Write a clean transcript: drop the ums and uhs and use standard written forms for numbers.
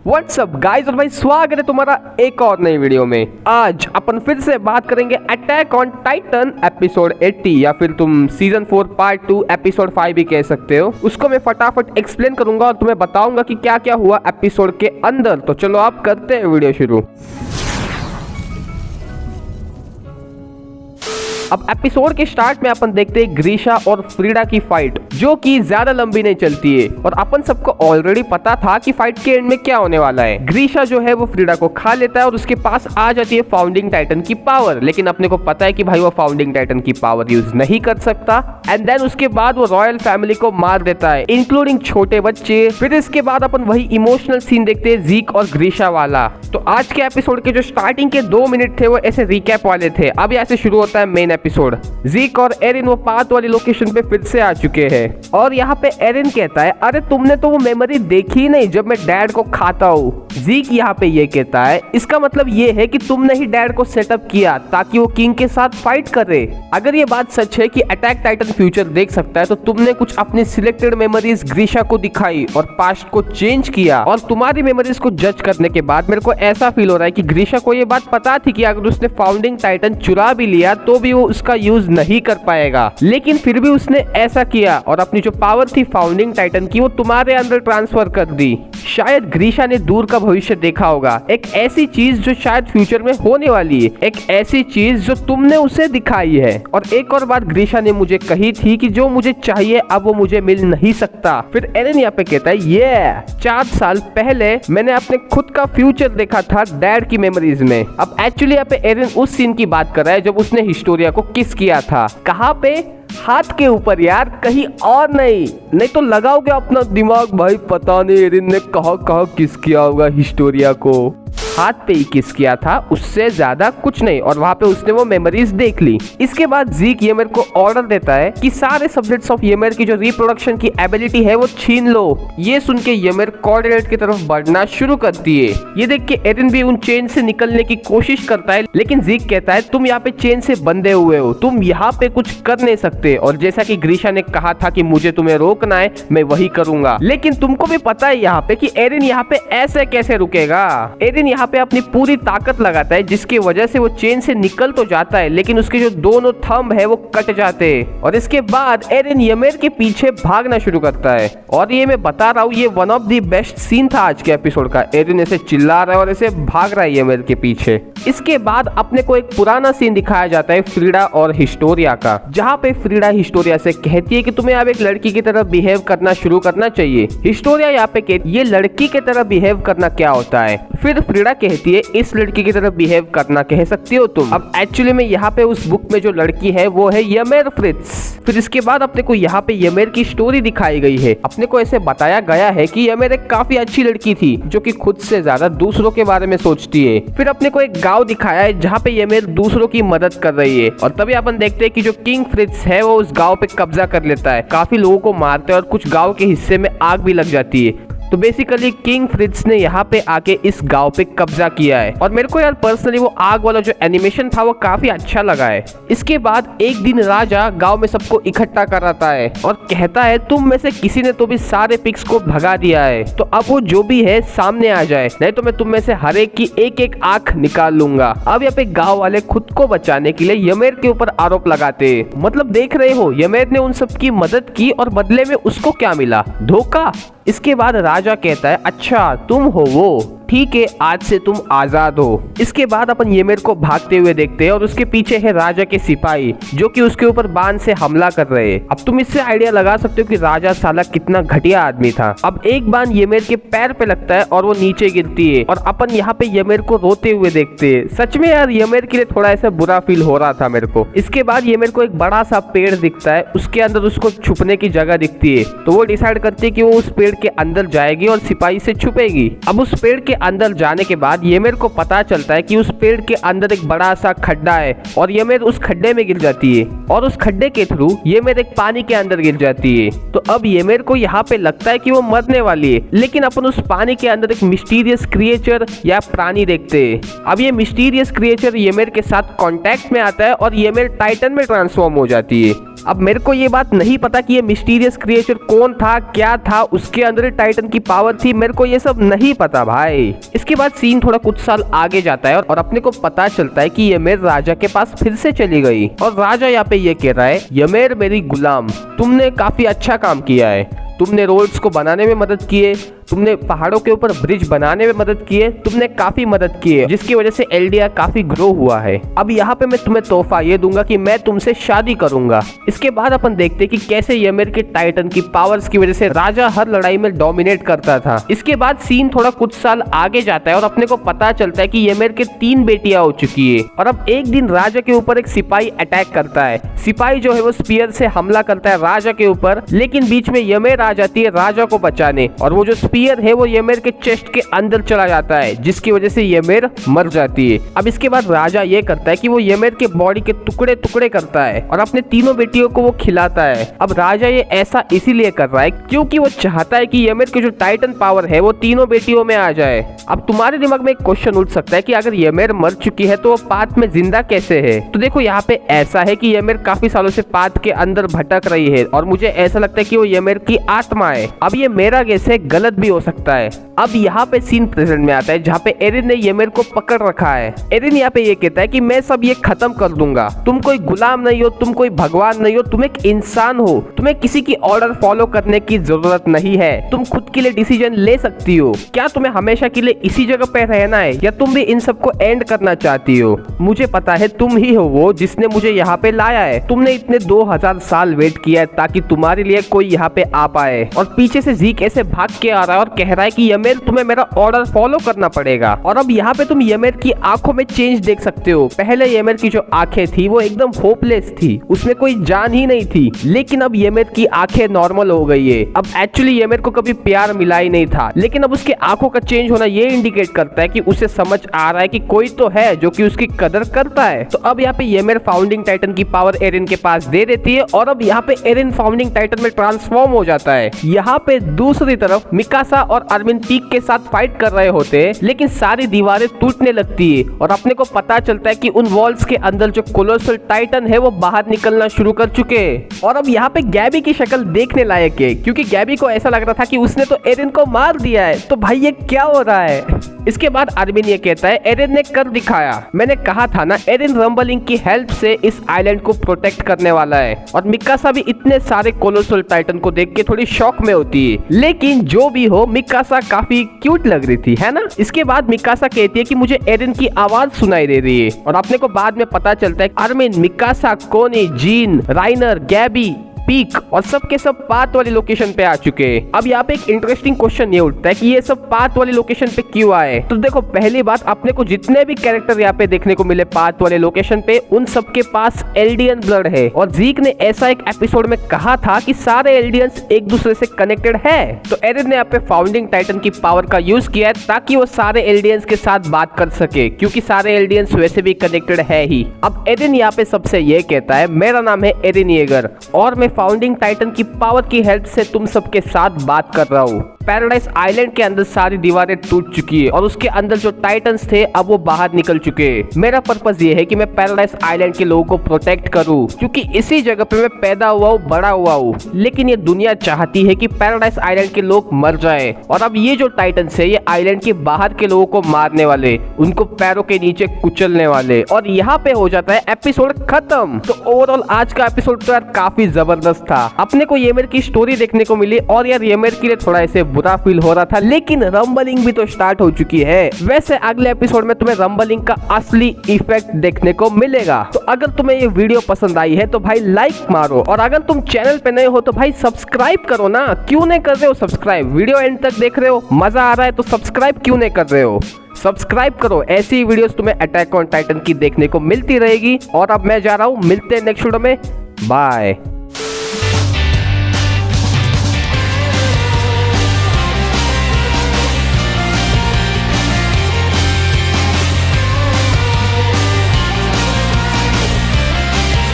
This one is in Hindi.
व्हाट्सअप गाइस और भाई स्वागत है तुम्हारा एक और नई वीडियो में। आज अपन फिर से बात करेंगे अटैक ऑन टाइटन एपिसोड 80 या फिर तुम सीजन 4 पार्ट 2 एपिसोड 5 भी कह सकते हो। उसको मैं फटाफट एक्सप्लेन करूंगा और तुम्हें बताऊंगा कि क्या क्या हुआ एपिसोड के अंदर। तो चलो आप करते हैं वीडियो शुरू। अब एपिसोड के स्टार्ट में अपन देखते हैं ग्रीशा और फ्रीडा की फाइट, जो कि ज्यादा लंबी नहीं चलती है और अपन सबको ऑलरेडी पता था कि फाइट के एंड में क्या होने वाला है। ग्रीशा जो है वो फ्रीडा को खा लेता है और उसके पास आ जाती है फाउंडिंग टाइटन की पावर, लेकिन अपने को पता है कि भाई वो फाउंडिंग टाइटन की पावर यूज नहीं कर सकता। एंड देन उसके बाद वो रॉयल फैमिली को मार देता है, इंक्लूडिंग छोटे बच्चे। फिर इसके बाद अपन वही इमोशनल सीन देखते हैं जीक और ग्रीशा वाला। तो आज के एपिसोड के जो स्टार्टिंग के 2 मिनट थे वो ऐसे रिकैप वाले थे। अब यहाँ से शुरू होता है मेन एपिसोड। जीक और एरिन वो पाथ वाली लोकेशन पे फिर से आ चुके हैं और यहाँ पे एरिन कहता है, अरे तुमने तो वो मेमोरी देखी नहीं जब मैं डैड को खाता हूँ। जीक यहाँ पे ये कहता है, इसका मतलब ये है कि तुमने ही डैड को सेटअप किया ताकि वो किंग के साथ फाइट करे। अगर ये बात सच है कि अटैक टाइटन फ्यूचर देख सकता है तो तुमने कुछ अपनी सिलेक्टेड मेमोरीज ग्रीशा को दिखाई और पास्ट को चेंज किया। और तुम्हारी मेमोरीज को जज करने के बाद मेरे को ऐसा फील हो रहा है कि ग्रीशा को ये बात पता थी कि अगर उसने फाउंडिंग टाइटन चुरा भी लिया तो भी वो उसका यूज नहीं कर पाएगा, लेकिन फिर भी उसने ऐसा किया और अपनी जो पावर थी फाउंडिंग टाइटन की वो तुम्हारे अंदर ट्रांसफर कर दी। शायद ग्रीशा ने दूर का भविष्य देखा होगा, एक ऐसी चीज जो शायद फ्यूचर में होने वाली है, एक ऐसी चीज जो तुमने उसे दिखाई है। और एक और बात ग्रीशा ने मुझे कही थी कि जो मुझे चाहिए अब वो मुझे मिल नहीं सकता। फिर एरिन यहाँ पे कहता है, ये 4 साल पहले मैंने अपने खुद का फ्यूचर देखा था डैड की मेमोरीज में। अब एक्चुअली यहाँ पे एरिन उस सीन की बात कर रहा है जब उसने हिस्टोरिया को किस किया था। कहाँ पे? हाथ के ऊपर यार, कहीं और नहीं तो लगाओगे अपना दिमाग भाई। पता नहीं एरिन ने कहाँ किस किया होगा हिस्टोरिया को। हाथ पे ही किस किया था, उससे ज्यादा कुछ नहीं। और वहाँ पे उसने वो मेमोरीज देख ली। इसके बाद जीक येमेर को ऑर्डर देता है कि सारे सब्जेक्ट्स ऑफ येमेर की जो रिप्रोडक्शन की एबिलिटी है वो छीन लो। ये सुन के येमेर कोऑर्डिनेट की तरफ बढ़ना शुरू करती है। ये देख के एरिन भी उन चेन से निकलने की कोशिश करता है, लेकिन जीक कहता है, तुम यहाँ पे चेन से बंधे हुए हो, तुम यहाँ पे कुछ कर नहीं सकते। और जैसा कि ग्रीशा ने कहा था कि मुझे तुम्हें रोकना है, मैं वही करूंगा। लेकिन तुमको भी पता है यहाँ पे कि एरिन यहाँ पे ऐसे कैसे रुकेगा। एरिन यहाँ पे अपनी पूरी ताकत लगाता है जिसकी वजह से वो चेन से निकल तो जाता है, लेकिन उसके जो दोनों थंब है वो कट जाते हैं। और इसके बाद एरिन येमेर के पीछे भागना शुरू करता है। और ये मैं बता रहा हूँ, ये one of the best scene था आज के एपिसोड का। एरिन ऐसे चिल्ला रहा है और ऐसे भाग रहा है येमेर के पीछे। इसके बाद अपने को एक पुराना सीन दिखाया जाता है फ्रीडा और हिस्टोरिया का, जहाँ पे फ्रीडा हिस्टोरिया से कहती है कि तुम्हें अब एक लड़की की तरह बिहेव करना शुरू करना चाहिए। हिस्टोरिया यहाँ पे कहती है, ये लड़की की तरह बिहेव करना क्या होता है? फिर फ्रीडा कहती है, इस लड़की की तरह बिहेव करना कह सकती हो तुम। अब एक्चुअली में यहाँ पे उस बुक में जो लड़की है वो है येमेर फ्रिट्ज। फिर इसके बाद अपने को यहाँ पे येमेर की स्टोरी दिखाई गई है। अपने को ऐसे बताया गया है कि येमेर एक काफी अच्छी लड़की थी जो कि खुद से ज्यादा दूसरों के बारे में सोचती है। फिर अपने को एक गाँव दिखाया है जहाँ पे येमेर दूसरों की मदद कर रही है। और तभी अपन देखते हैं कि जो किंग फ्रिट्ज है वो उस गाँव पे कब्जा कर लेता है, काफी लोगों को मारते हैं और कुछ गाँव के हिस्से में आग भी लग जाती है। तो बेसिकली किंग फ्रिट्ज ने यहाँ पे आके इस गांव पे कब्जा किया है। और मेरे को यार पर्सनली वो आग वाला जो एनिमेशन था वो काफी अच्छा लगा है। इसके बाद एक दिन राजा गांव में सबको इकट्ठा कराता है और कहता है, तुम में से किसी ने तो भी सारे पिग्स को भगा दिया है, तो अब वो जो भी है सामने आ जाए, नहीं तो मैं तुम में से हर एक की एक आंख निकाल लूंगा। अब यहाँ पे गाँव वाले खुद को बचाने के लिए येमेर के ऊपर आरोप लगाते। मतलब देख रहे हो, येमेर ने उन सबकी मदद की और बदले में उसको क्या मिला? धोखा। इसके बाद राजा कहता है, अच्छा तुम हो वो, ठीक है, आज से तुम आजाद हो। इसके बाद अपन येमेर को भागते हुए देखते हैं और उसके पीछे है राजा के सिपाही जो कि उसके ऊपर बाण से हमला कर रहे हैं। अब तुम इससे आइडिया लगा सकते हो कि राजा साला कितना घटिया आदमी था। अब एक बाण येमेर के पैर पे लगता है और वो नीचे गिरती है और अपन यहाँ पे येमेर को रोते हुए देखते हैं। सच में यार येमेर के लिए थोड़ा ऐसा बुरा फील हो रहा था मेरे को। इसके बाद येमेर को एक बड़ा सा पेड़ दिखता है, उसके अंदर उसको छुपने की जगह दिखती है। तो वो डिसाइड करती है कि वो उस पेड़ के अंदर जाएगी और सिपाही से छुपेगी। अब उस पेड़ के अंदर जाने के बाद येमेर को पता चलता है कि उस पेड़ के अंदर एक बड़ा सा खड्डा है और येमेर उस खड्डे में गिर जाती है और उस खड्डे के थ्रू येमेर एक पानी के अंदर गिर जाती है। तो अब येमेर को यहाँ पे लगता है कि वो मरने वाली है, लेकिन अपन उस पानी के अंदर एक मिस्टीरियस क्रिएचर या प्राणी देखते हैं। अब ये मिस्टीरियस क्रिएचर येमेर के साथ कांटेक्ट में आता है और येमेर टाइटन में ट्रांसफॉर्म हो जाती है। अब मेरे को ये बात नहीं पता कि ये मिस्टीरियस क्रिएचर कौन था, क्या था, उसके अंदर टाइटन की पावर थी, मेरे को ये सब नहीं पता भाई। इसके बाद सीन थोड़ा कुछ साल आगे जाता है और अपने को पता चलता है कि यमेर राजा के पास फिर से चली गई और राजा यहाँ पे ये कह रहा है, यमेर मेरी गुलाम, तुमने काफी अच्छा काम किया है, तुमने रोड्स को बनाने में मदद की है, तुमने पहाड़ों के ऊपर ब्रिज बनाने में मदद की है, तुमने काफी मदद की है, जिसकी वजह से एल्डिया काफी ग्रो हुआ है। अब यहाँ पे मैं तुम्हें तोहफा ये दूंगा कि मैं तुमसे शादी करूंगा। इसके बाद अपन देखते हैं कि कैसे यमेर के टाइटन की पावर्स की वजह से राजा हर लड़ाई में डोमिनेट करता था। इसके बाद सीन थोड़ा कुछ साल आगे जाता है और अपने को पता चलता है कि यमेर के 3 बेटियां हो चुकी है और अब एक दिन राजा के ऊपर एक सिपाही अटैक करता है। सिपाही जो है वो स्पीयर से हमला करता है राजा के ऊपर, लेकिन बीच में यमेर आ जाती है राजा को बचाने और वो जो स्पीयर है वो यमेर के चेस्ट के अंदर चला जाता है, जिसकी वजह से यमेर मर जाती है। अब इसके बाद राजा ये करता है कि वो यमेर के बॉडी के टुकड़े टुकड़े करता है और अपने तीनों बेटियों को वो खिलाता है। अब राजा ये ऐसा इसीलिए कर रहा है क्योंकि वो चाहता है कि यमेर की जो टाइटन पावर है वो तीनों बेटियों में आ जाए। अब तुम्हारे दिमाग में एक क्वेश्चन उठ सकता है कि अगर यमेर मर चुकी है तो वो पात में जिंदा कैसे है? तो देखो यहाँ पे ऐसा है कि यमेर काफी सालों से पात के अंदर भटक रही है और मुझे ऐसा लगता है कि वो यमेर की आत्मा है। अब ये मेरा गेस है, गलत भी हो सकता है। अब यहाँ पे सीन प्रेजेंट में आता है जहाँ पे एरिन ने यमेर को पकड़ रखा है। एरिन यहाँ पे ये कहता है कि मैं सब ये खत्म कर दूंगा, तुम कोई गुलाम नहीं हो, तुम कोई भगवान नहीं हो, तुम एक इंसान हो, तुम्हें किसी की ऑर्डर फॉलो करने की जरूरत नहीं है, तुम खुद के लिए डिसीजन ले सकती हो। क्या तुम्हें हमेशा के लिए इसी जगह पे रहना है या तुम भी इन सबको एंड करना चाहती हो? मुझे पता है तुम ही हो वो जिसने मुझे यहाँ पे लाया है, तुमने इतने 2000 साल वेट किया है ताकि तुम्हारे लिए कोई यहाँ पे आ पाए। और पीछे से ज़ीक ऐसे भाग के आ रहा है और कह रहा है कि यमेर तुम्हें मेरा ऑर्डर फॉलो करना पड़ेगा। और अब यहाँ पे तुम यमेर की आंखों में चेंज देख सकते हो। पहले यमेर की जो आंखें थी वो एकदम होपलेस थी, उसमें कोई जान ही नहीं थी, लेकिन अब यमेर की आंखें नॉर्मल हो गई है। अब एक्चुअली यमेर को कभी प्यार मिला ही नहीं था, लेकिन अब उसके आंखों का चेंज होना ये इंडिकेट करता है कि उसे समझ आ रहा है कि कोई तो है जो कि उसकी कदर करता है। तो अब यहाँ पे यमेर फाउंडिंग टाइटन की पावर एरिन के पास दे देती है और अब यहाँ पे एरिन फाउंडिंग टाइटन में ट्रांसफॉर्म हो जाता है। यहाँ पे दूसरी तरफ मिकासा और आर्मिन पीक के साथ फाइट कर रहे होते हैं, लेकिन सारी दीवारें टूटने लगती है और अपने को पता चलता है कि उन वॉल्स के अंदर जो कोलोसल टाइटन है वो बाहर निकलना शुरू कर चुके हैं। और अब यहाँ पे गैबी की शक्ल देखने लायक है क्योंकि गैबी को ऐसा लग रहा था कि उसने तो एरिन को मार दिया है, तो भाई ये क्या हो रहा है? इसके बाद आर्मिन ये कहता है एरिन ने कर दिखाया, मैंने कहा था ना, एरिन रंबलिंग की हेल्प से इस आइलैंड को प्रोटेक्ट करने वाला है। और मिकासा भी इतने सारे कोलोसल टाइटन को देख के थोड़ी शॉक में होती है, लेकिन जो भी हो मिकासा काफी क्यूट लग रही थी, है ना? इसके बाद मिकासा कहती है कि मुझे एरिन की आवाज सुनाई दे रही है और अपने को बाद में पता चलता है आर्मिन, मिकासा, कोनी, जीन, राइनर, गैबी, पीक और सब के सब पाथ वाली लोकेशन पे आ चुके हैं। अब यहाँ पे एक इंटरेस्टिंग क्वेश्चन ये उठता है कि ये सब पाथ वाली लोकेशन पे क्यों आए? तो देखो, पहली बात, अपने को जितने भी कैरेक्टर यहाँ पे देखने को मिले पाथ वाले लोकेशन पे, उन सब के पास एल्डियन ब्लड है और ज़ीक ने ऐसा एक एपिसोड में कहा था कि सारे एल्डियंस एक दूसरे से कनेक्टेड है। तो एरिन ने यहाँ पे फाउंडिंग टाइटन की पावर का यूज किया है ताकि वो सारे एल्डियंस के साथ बात कर सके, क्योंकि सारे एल्डियंस वैसे भी कनेक्टेड है ही। अब एरिन यहाँ पे सबसे ये कहता है, मेरा नाम है एरिन येगर और मैं फाउंडिंग टाइटन की पावर की हेल्प से तुम सबके साथ बात कर रहा हूँ। पैराडाइज आइलैंड के अंदर सारी दीवारें टूट चुकी है और उसके अंदर जो टाइटन्स थे अब वो बाहर निकल चुके हैं। मेरा पर्पस ये है कि मैं पैराडाइज आइलैंड के लोगों को प्रोटेक्ट करूं, क्योंकि इसी जगह पे मैं पैदा हुआ हूँ, बड़ा हुआ हूँ। लेकिन ये दुनिया चाहती है कि पैराडाइज आइलैंड के लोग मर जाएं और अब ये जो टाइटन्स है ये आइलैंड के बाहर के लोगों को मारने वाले, उनको पैरों के नीचे कुचलने वाले। और यहाँ पे हो जाता है एपिसोड खत्म। तो ओवरऑल आज का एपिसोड तो यार काफी जबरदस्त था। अपने को येमेर की स्टोरी देखने को मिली और यार येमेर के लिए थोड़ा ऐसे बुरा फील हो रहा था, लेकिन रंबलिंग भी तो स्टार्ट हो चुकी है। वैसे अगले एपिसोड में तुम्हें रंबलिंग का असली इफेक्ट देखने को मिलेगा। तो अगर तुम्हें ये वीडियो पसंद आई है तो भाई लाइक मारो और अगर तुम चैनल पे नए हो तो भाई सब्सक्राइब करो ना। क्यों नहीं कर रहे हो सब्सक्राइब? वीडियो एंड तक देख रहे हो, मजा आ रहा है तो सब्सक्राइब क्यों नहीं कर रहे हो? सब्सक्राइब करो, ऐसी वीडियोस तुम्हें अटैक ऑन टाइटन की देखने को मिलती रहेगी। और अब मैं जा रहा हूँ, मिलते हैं नेक्स्ट वीडियो में, बाय।